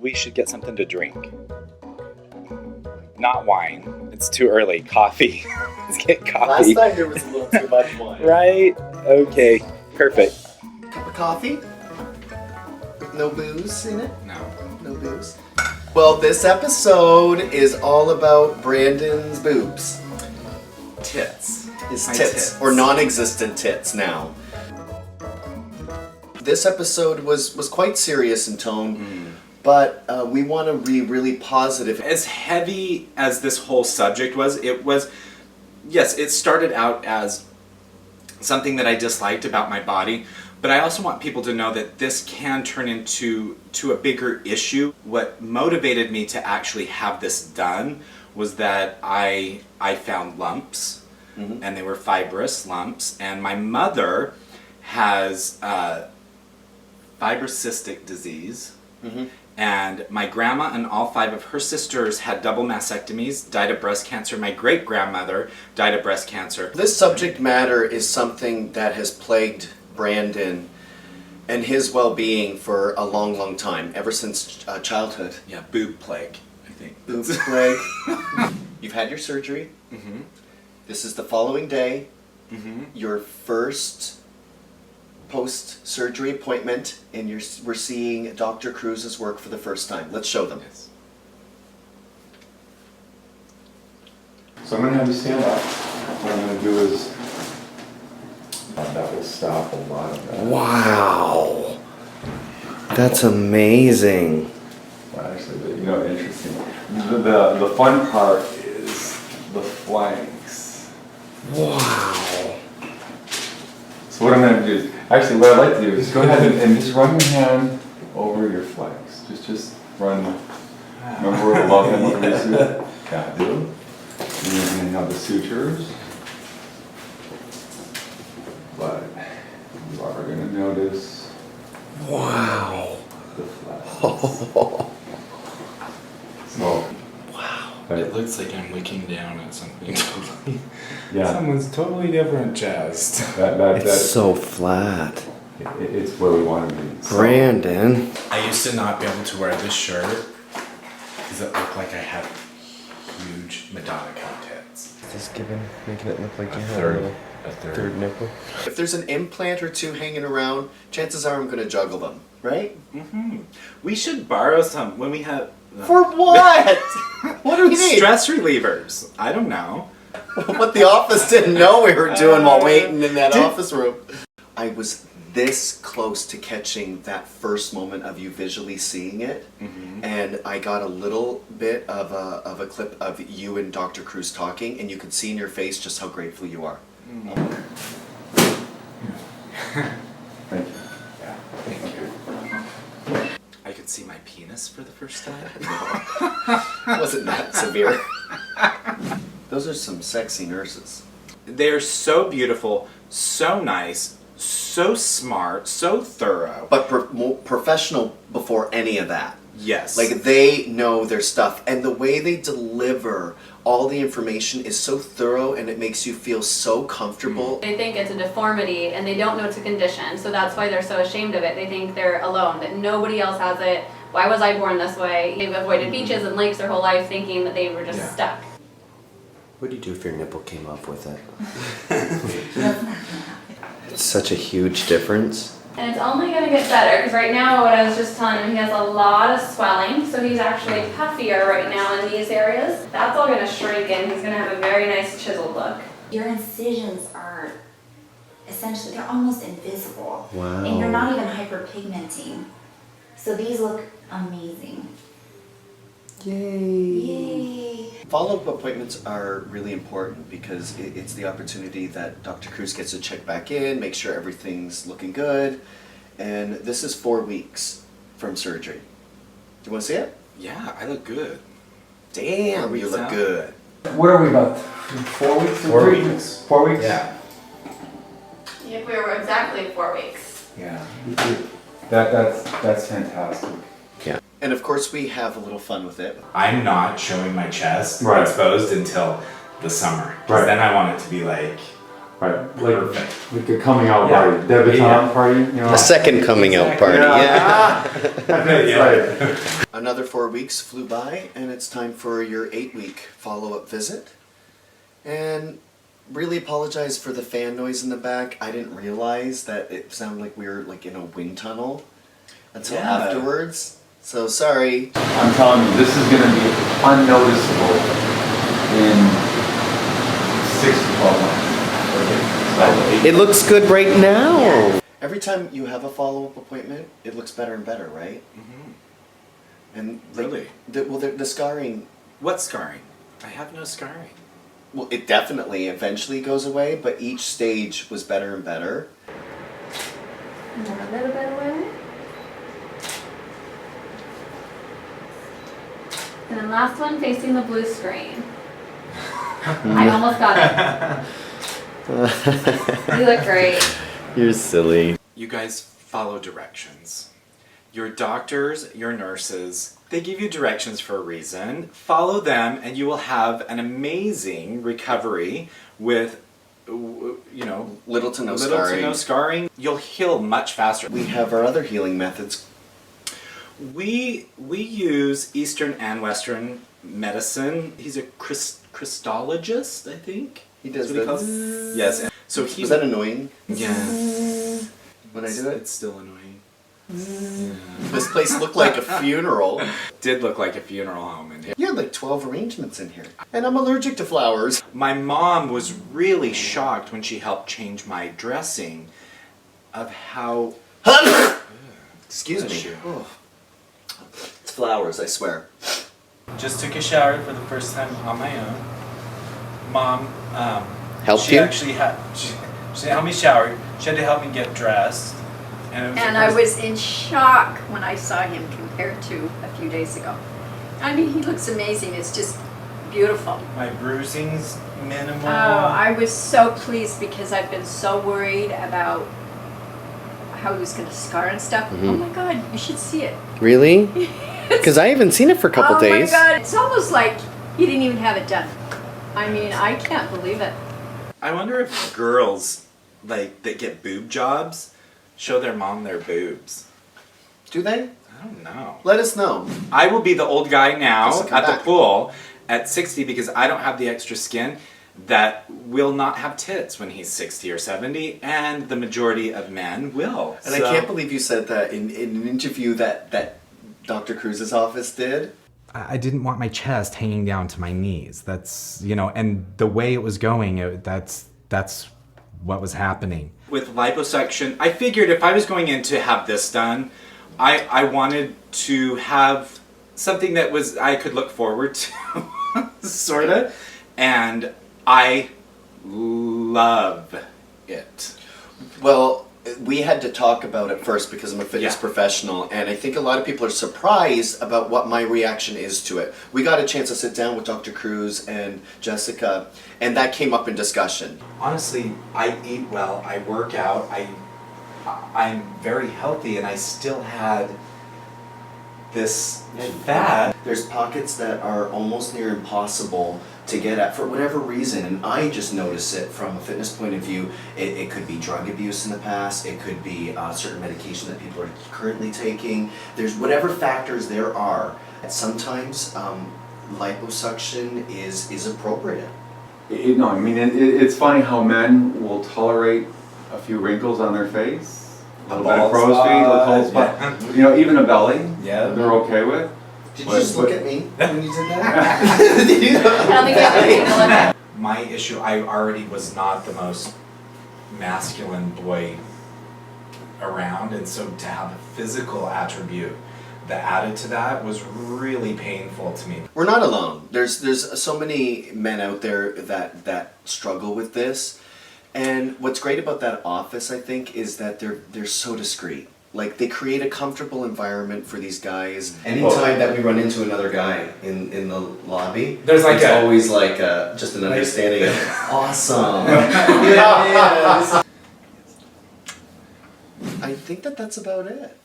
we should get something to drink. Not wine. It's too early. Coffee. Let's get coffee. Last time there was a little too much wine. Right? Okay. Perfect. Cup of coffee? With no booze in it? No. No booze. Well, this episode is all about Brandon's boobs. Tits. His My tits. Or non-existent tits now. This episode was quite serious in tone, but we want to be really positive. As heavy as this whole subject was, yes, it started out as something that I disliked about my body, but I also want people to know that this can turn into a bigger issue. What motivated me to actually have this done was that I found lumps, and they were fibrous lumps, and my mother has fibrocystic disease, and my grandma and all 5 of her sisters had double mastectomies, died of breast cancer. My great-grandmother died of breast cancer. This subject matter is something that has plagued Brandon and his well-being for a long, long time, ever since childhood. Yeah, boob plague, I think. Boob plague. You've had your surgery. This is the following day. Your first post-surgery appointment, and we're seeing Dr. Cruz's work for the first time. Let's show them. Yes. So I'm going to have you stand up. What I'm going to do is, that will stop a lot of that. Wow. That's amazing. Well, actually, you know, interesting. The fun part is the flanks. Wow. So what I'm going to do is, actually what I'd like to do is go ahead and just run your hand over your flanks. Just run. Remember where the love hand is? Yeah, do. And you're going to have the sutures. But you are going to notice. Wow. The flanks. So. Wow. It looks like I'm looking down at something totally. Yeah. Someone's totally different chest. It's so flat. It's where we want to be. So, Brandon. I used to not be able to wear this shirt because it looked like I had huge Madonna tits. Just making it look like you A third nipple. If there's an implant or 2 hanging around, chances are I'm going to juggle them, right? We should borrow some when we have. For what? What do we need? Stress relievers. I don't know. What the office didn't know we were doing while waiting in that office room. I was this close to catching that first moment of you visually seeing it, and I got a little bit of a clip of you and Dr. Cruz talking, and you could see in your face just how grateful you are. thank you. Yeah, thank you. I could see my penis for the first time. It wasn't that severe. Those are some sexy nurses. They're so beautiful, so nice, so smart, so thorough. But professional before any of that. Yes. Like, they know their stuff, and the way they deliver all the information is so thorough, and it makes you feel so comfortable. They think it's a deformity and they don't know it's a condition, so that's why they're so ashamed of it. They think they're alone, that nobody else has it. Why was I born this way? They've avoided beaches and lakes their whole life thinking that they were just stuck. What do you do if your nipple came up with it? It's such a huge difference. And it's only going to get better, because right now, what I was just telling him, he has a lot of swelling, so he's actually puffier right now in these areas. That's all going to shrink in. He's going to have a very nice chiseled look. Your incisions are essentially, they're almost invisible. Wow. And you're not even hyperpigmenting. So these look amazing. Yay. Yay. Follow-up appointments are really important because it's the opportunity that Dr. Cruz gets to check back in, make sure everything's looking good. And this is 4 weeks from surgery. Do you want to see it? Yeah, I look good. Damn, 4 you weeks look out. good. What are we about? 4 weeks? 4 weeks. 4 weeks? Yeah. If we were exactly 4 weeks. Yeah. That's fantastic. Yeah. And of course we have a little fun with it. I'm not showing my chest Right. exposed until the summer. 'Cause Right. then I want it to be like Right. perfect. Like a coming out Yeah. party, debutante Yeah. party, you know? A second coming out Exactly. party, yeah. That's right. I'm another 4 weeks flew by, and it's time for your 8-week follow-up visit. And really apologize for the fan noise in the back. I didn't realize that it sounded like we were like in a wind tunnel until afterwards. So sorry. I'm telling you, this is going to be unnoticeable in 6 to 12 months. It looks good right now. Every time you have a follow-up appointment, it looks better and better, right? Mm-hmm. And Really? The scarring. What scarring? I have no scarring. Well, it definitely eventually goes away, but each stage was better and better. And then a little bit away. And then last one facing the blue screen. I almost got it. You look great. You're silly. You guys follow directions. Your doctors, your nurses, they give you directions for a reason. Follow them and you will have an amazing recovery with, you know, Little to no scarring. You'll heal much faster. We have our other healing methods. We use Eastern and Western medicine. He's a Christologist, I think. He does That's what he this. calls it. Yes. So he. Was that annoying? Yeah. When I do it? It's still annoying. This place looked like a funeral. Did look like a funeral home in here. You had like 12 arrangements in here. And I'm allergic to flowers. My mom was really shocked when she helped change my dressing of how. Excuse Bless me. you. Oh. It's flowers, I swear. Just took a shower for the first time on my own. Mom, Helped she you? actually had. She helped me shower. She had to help me get dressed. And I was in shock when I saw him compared to a few days ago. I mean, he looks amazing. It's just beautiful. My bruising's minimal. Oh, I was so pleased because I've been so worried about how he was going to scar and stuff. Oh my God, you should see it. Really? Because I haven't seen it for a couple days. Oh my God, it's almost like he didn't even have it done. I mean, I can't believe it. I wonder if girls, like, that get boob jobs, show their mom their boobs. Do they? I don't know. Let us know. I will be the old guy now Just come at back. the pool at 60 because I don't have the extra skin that will not have tits when he's 60 or 70, and the majority of men will. And I can't believe you said that in an interview that Dr. Cruz's office did. I didn't want my chest hanging down to my knees. That's, you know, and the way it was going, that's what was happening. With liposuction, I figured if I was going in to have this done, I wanted to have something that was I could look forward to, sort of, and I love it. Well, we had to talk about it first because I'm a fitness Yeah. professional, and I think a lot of people are surprised about what my reaction is to it. We got a chance to sit down with Dr. Cruz and Jessica, and that came up in discussion. Honestly, I eat well, I work out, I'm very healthy, and I still had this fat. There's pockets that are almost near impossible to get at for whatever reason, and I just notice it from a fitness point of view. It could be drug abuse in the past, it could be certain medication that people are currently taking. There's whatever factors there are. Sometimes liposuction is appropriate. No, I mean, it's funny how men will tolerate a few wrinkles on their face, a little bit of crow's feet, a cold spot, you know, even a belly, Yeah. they're okay with. Did you just look at me when you did that? Did you? I don't think I would take a look at. My issue, I already was not the most masculine boy around, and so to have a physical attribute that added to that was really painful to me. We're not alone. There's so many men out there that struggle with this, and what's great about that office, I think, is that they're so discreet. Like, they create a comfortable environment for these guys. Anytime that we run into another guy in the lobby, There's like it's a- always like just an understanding of awesome. Yes. I think that's about it.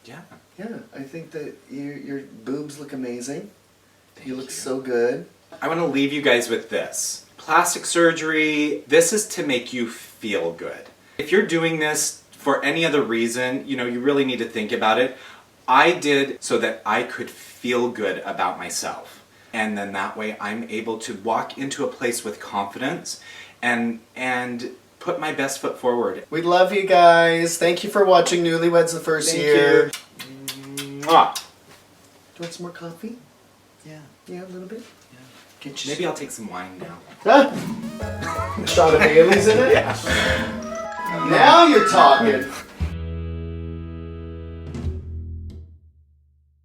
Yeah. Yeah, I think that your boobs look amazing. You look you. so good. I want to leave you guys with this. Plastic surgery, this is to make you feel good. If you're doing this for any other reason, you know, you really need to think about it. I did so that I could feel good about myself. And then that way I'm able to walk into a place with confidence and put my best foot forward. We love you guys. Thank you for watching Newlyweds the first Thank year. you. Mwah. Do you want some more coffee? Yeah. Yeah, a little bit. Get you Maybe I'll take some wine now. Huh? Shot of Bailey's in it? Yeah. Now you're talking.